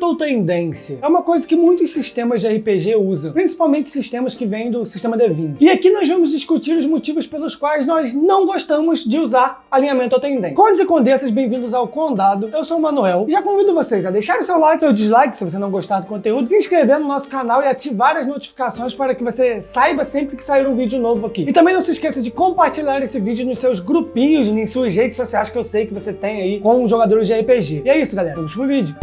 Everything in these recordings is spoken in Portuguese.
Alinhamento ou tendência é uma coisa que muitos sistemas de RPG usam, principalmente sistemas que vêm do sistema D20. E aqui nós vamos discutir os motivos pelos quais nós não gostamos de usar alinhamento ou tendência. Condes e condessas, bem-vindos ao Condado. Eu sou o Manuel e já convido vocês a deixarem seu like, seu dislike se você não gostar do conteúdo, se inscrever no nosso canal e ativar as notificações para que você saiba sempre que sair um vídeo novo aqui. E também não se esqueça de compartilhar esse vídeo nos seus grupinhos, em suas redes sociais que eu sei que você tem aí com jogadores de RPG. E é isso, galera. Vamos pro vídeo.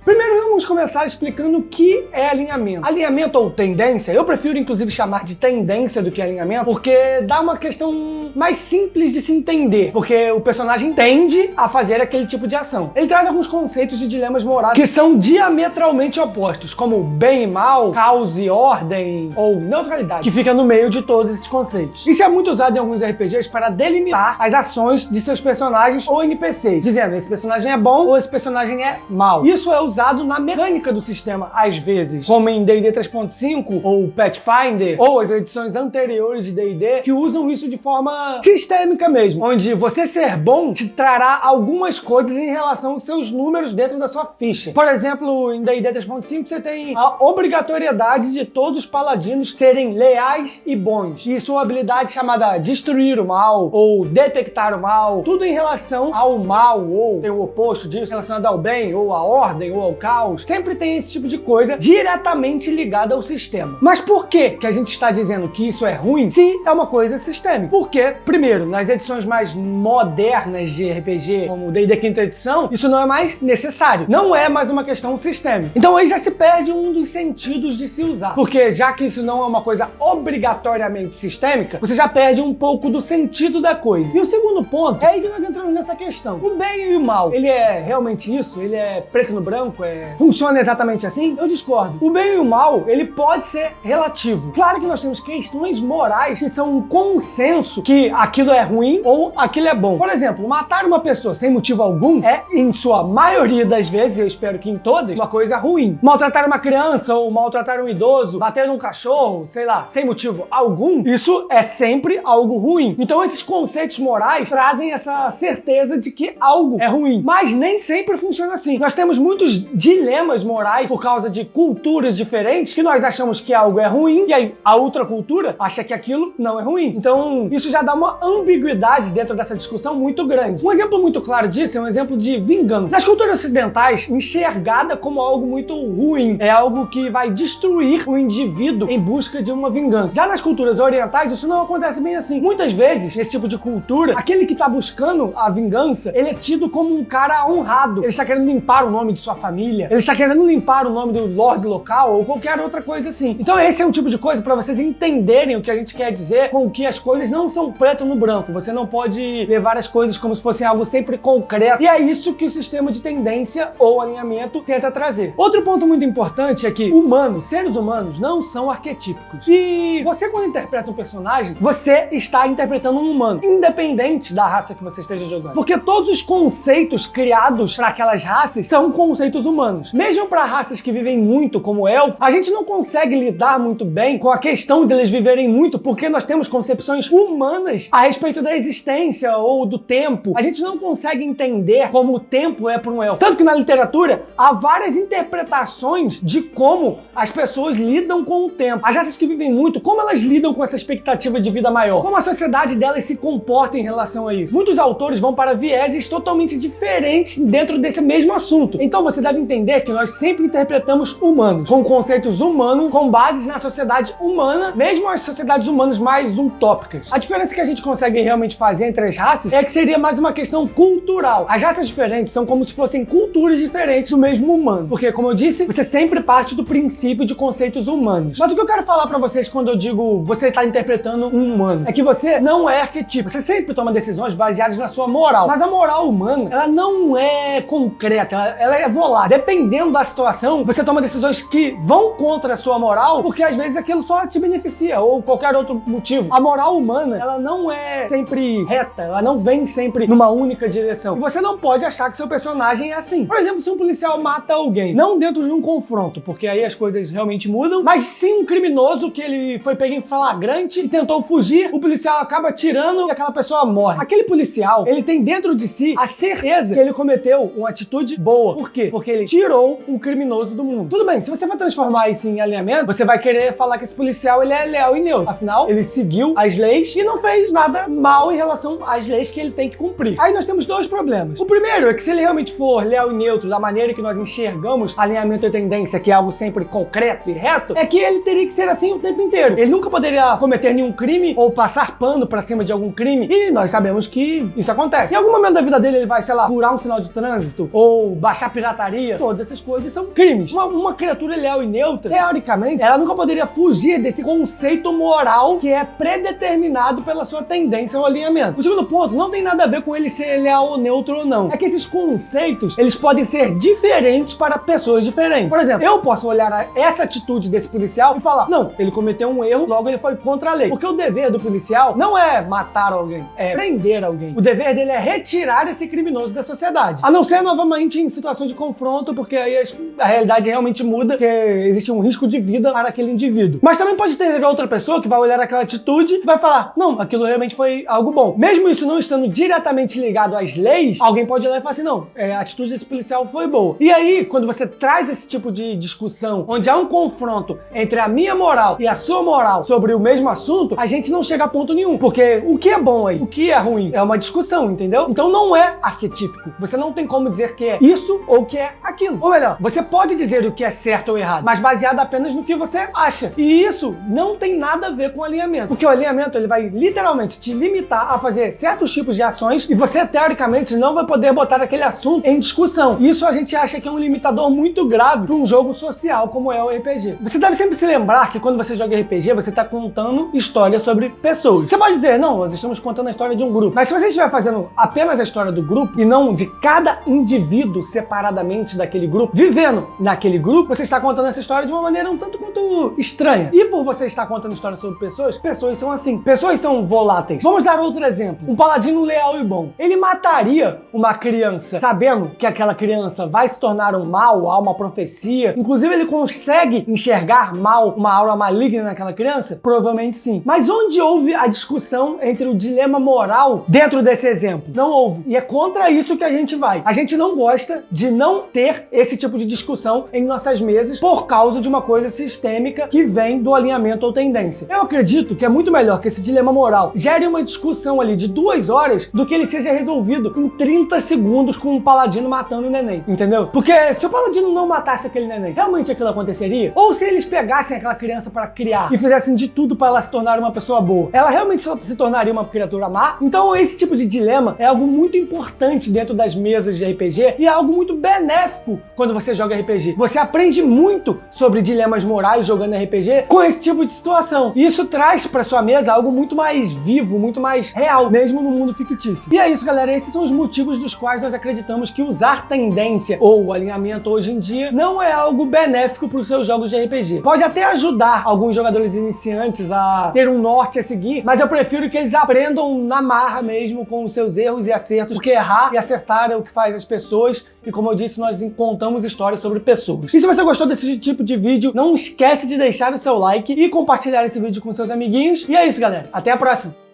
Primeiro vamos começar explicando o que é alinhamento. Alinhamento ou tendência, eu prefiro inclusive chamar de tendência do que alinhamento, porque dá uma questão mais simples de se entender, porque o personagem tende a fazer aquele tipo de ação. Ele traz alguns conceitos de dilemas morais que são diametralmente opostos, como bem e mal, caos e ordem, ou neutralidade, que fica no meio de todos esses conceitos. Isso é muito usado em alguns RPGs para delimitar as ações de seus personagens ou NPCs, dizendo esse personagem é bom ou esse personagem é mau. Isso é usado na mecânica do sistema, às vezes, como em D&D 3.5, ou Pathfinder, ou as edições anteriores de D&D, que usam isso de forma sistêmica mesmo, onde você ser bom te trará algumas coisas em relação aos seus números dentro da sua ficha. Por exemplo, em D&D 3.5 você tem a obrigatoriedade de todos os paladinos serem leais e bons, e sua habilidade chamada destruir o mal, ou detectar o mal, tudo em relação ao mal, ou tem o oposto disso, relacionado ao bem, ou à ordem, ou ao caos, sempre tem esse tipo de coisa diretamente ligada ao sistema. Mas por que a gente está dizendo que isso é ruim se é uma coisa sistêmica? Porque, primeiro, nas edições mais modernas de RPG, como D&D 5ª edição, isso não é mais necessário. Não é mais uma questão sistêmica. Então aí já se perde um dos sentidos de se usar. Porque já que isso não é uma coisa obrigatoriamente sistêmica, você já perde um pouco do sentido da coisa. E o segundo ponto é aí que nós entramos nessa questão. O bem e o mal, ele é realmente isso? Ele é preto no branco? Funciona exatamente assim? Eu discordo. O bem e o mal, ele pode ser relativo. Claro que nós temos questões morais que são um consenso que aquilo é ruim ou aquilo é bom. Por exemplo, matar uma pessoa sem motivo algum é, em sua maioria das vezes, eu espero que em todas, uma coisa ruim. Maltratar uma criança ou maltratar um idoso, bater num cachorro, sei lá, sem motivo algum, isso é sempre algo ruim. Então esses conceitos morais trazem essa certeza de que algo é ruim. Mas nem sempre funciona assim. Nós temos muitos dilemas morais por causa de culturas diferentes que nós achamos que algo é ruim e aí a outra cultura acha que aquilo não é ruim. Então isso já dá uma ambiguidade dentro dessa discussão muito grande. Um exemplo muito claro disso é um exemplo de vingança. Nas culturas ocidentais, enxergada como algo muito ruim, é algo que vai destruir o indivíduo em busca de uma vingança. Já nas culturas orientais, isso não acontece bem assim. Muitas vezes, nesse tipo de cultura, aquele que está buscando a vingança, ele é tido como um cara honrado. Ele está querendo limpar o nome de sua família, ele está querendo limpar o nome do lord local ou qualquer outra coisa assim. Então esse é um tipo de coisa para vocês entenderem o que a gente quer dizer com que as coisas não são preto no branco. Você não pode levar as coisas como se fossem algo sempre concreto. E é isso que o sistema de tendência ou alinhamento tenta trazer. Outro ponto muito importante é que humanos, seres humanos, não são arquetípicos. E você, quando interpreta um personagem, você está interpretando um humano, independente da raça que você esteja jogando. Porque todos os conceitos criados para aquelas raças são conceitos humanos. Mesmo para raças que vivem muito, como elfos, a gente não consegue lidar muito bem com a questão deles viverem muito, porque nós temos concepções humanas a respeito da existência ou do tempo. A gente não consegue entender como o tempo é para um elfo. Tanto que na literatura há várias interpretações de como as pessoas lidam com o tempo. As raças que vivem muito, como elas lidam com essa expectativa de vida maior? Como a sociedade delas se comporta em relação a isso? Muitos autores vão para vieses totalmente diferentes dentro desse mesmo assunto. Então você deve entender que nós sempre interpretamos humanos, com conceitos humanos, com bases na sociedade humana, mesmo as sociedades humanas mais utópicas. A diferença que a gente consegue realmente fazer entre as raças é que seria mais uma questão cultural. As raças diferentes são como se fossem culturas diferentes do mesmo humano. Porque, como eu disse, você sempre parte do princípio de conceitos humanos. Mas o que eu quero falar pra vocês quando eu digo você tá interpretando um humano é que você não é arquetípico. Você sempre toma decisões baseadas na sua moral. Mas a moral humana, ela não é concreta, ela é volátil. dependendo da situação, você toma decisões que vão contra a sua moral, porque às vezes aquilo só te beneficia, ou qualquer outro motivo. A moral humana, ela não é sempre reta, ela não vem sempre numa única direção. E você não pode achar que seu personagem é assim. Por exemplo, se um policial mata alguém, não dentro de um confronto, porque aí as coisas realmente mudam, mas sim um criminoso que ele foi pego em flagrante e tentou fugir, o policial acaba atirando e aquela pessoa morre. Aquele policial, ele tem dentro de si a certeza que ele cometeu uma atitude boa. Por quê? Porque ele tirou um criminoso do mundo. Tudo bem, se você for transformar isso em alinhamento, você vai querer falar que esse policial ele é leal e neutro. Afinal, ele seguiu as leis e não fez nada mal em relação às leis que ele tem que cumprir. Aí nós temos dois problemas. O primeiro é que se ele realmente for leal e neutro da maneira que nós enxergamos alinhamento e tendência, que é algo sempre concreto e reto, é que ele teria que ser assim o tempo inteiro. Ele nunca poderia cometer nenhum crime ou passar pano pra cima de algum crime, e nós sabemos que isso acontece. Em algum momento da vida dele ele vai, sei lá, furar um sinal de trânsito ou baixar pirataria. Todas essas coisas são crimes. Uma criatura leal e neutra, teoricamente, ela nunca poderia fugir desse conceito moral que é predeterminado pela sua tendência ou alinhamento. O segundo ponto não tem nada a ver com ele ser leal ou neutro ou não. É que esses conceitos, eles podem ser diferentes para pessoas diferentes. Por exemplo, eu posso olhar essa atitude desse policial e falar, não, ele cometeu um erro, logo ele foi contra a lei. Porque o dever do policial não é matar alguém, é prender alguém. O dever dele é retirar esse criminoso da sociedade. A não ser novamente em situações de confronto, porque aí a realidade realmente muda, porque existe um risco de vida para aquele indivíduo. Mas também pode ter outra pessoa que vai olhar aquela atitude e vai falar, não, aquilo realmente foi algo bom. Mesmo isso não estando diretamente ligado às leis, alguém pode olhar e falar assim, não, a atitude desse policial foi boa. E aí, quando você traz esse tipo de discussão, onde há um confronto entre a minha moral e a sua moral sobre o mesmo assunto, a gente não chega a ponto nenhum. Porque o que é bom aí? O que é ruim? É uma discussão, entendeu? Então não é arquetípico. Você não tem como dizer que é isso ou que é aquilo. Ou melhor, você pode dizer o que é certo ou errado, mas baseado apenas no que você acha. E isso não tem nada a ver com alinhamento. Porque o alinhamento, ele vai literalmente te limitar a fazer certos tipos de ações e você, teoricamente, não vai poder botar aquele assunto em discussão. Isso a gente acha que é um limitador muito grave para um jogo social como é o RPG. Você deve sempre se lembrar que quando você joga RPG, você está contando história sobre pessoas. Você pode dizer, não, nós estamos contando a história de um grupo. Mas se você estiver fazendo apenas a história do grupo e não de cada indivíduo separadamente daquele grupo, vivendo naquele grupo, você está contando essa história de uma maneira um tanto quanto estranha. E por você estar contando história sobre pessoas, pessoas são assim. Pessoas são voláteis. Vamos dar outro exemplo. Um paladino leal e bom. Ele mataria uma criança sabendo que aquela criança vai se tornar um mal, há uma profecia. Inclusive, ele consegue enxergar mal, uma aura maligna naquela criança? Provavelmente sim. Mas onde houve a discussão entre o dilema moral dentro desse exemplo? Não houve. E é contra isso que a gente vai. A gente não gosta de não ter esse tipo de discussão em nossas mesas por causa de uma coisa sistêmica que vem do alinhamento ou tendência. Eu acredito que é muito melhor que esse dilema moral gere uma discussão ali de 2 horas do que ele seja resolvido em 30 segundos com um paladino matando o neném, entendeu? Porque se o paladino não matasse aquele neném, realmente aquilo aconteceria? Ou se eles pegassem aquela criança para criar e fizessem de tudo para ela se tornar uma pessoa boa, ela realmente se tornaria uma criatura má? Então esse tipo de dilema é algo muito importante dentro das mesas de RPG e é algo muito benéfico quando você joga RPG. Você aprende muito sobre dilemas morais jogando RPG com esse tipo de situação. E isso traz para sua mesa algo muito mais vivo, muito mais real, mesmo no mundo fictício. E é isso, galera. Esses são os motivos dos quais nós acreditamos que usar tendência ou alinhamento hoje em dia não é algo benéfico para os seus jogos de RPG. Pode até ajudar alguns jogadores iniciantes a ter um norte a seguir, mas eu prefiro que eles aprendam na marra mesmo com os seus erros e acertos, porque errar e acertar é o que faz as pessoas. E como eu disse, nós contamos histórias sobre pessoas. E se você gostou desse tipo de vídeo, não esquece de deixar o seu like e compartilhar esse vídeo com seus amiguinhos. E é isso, galera. Até a próxima!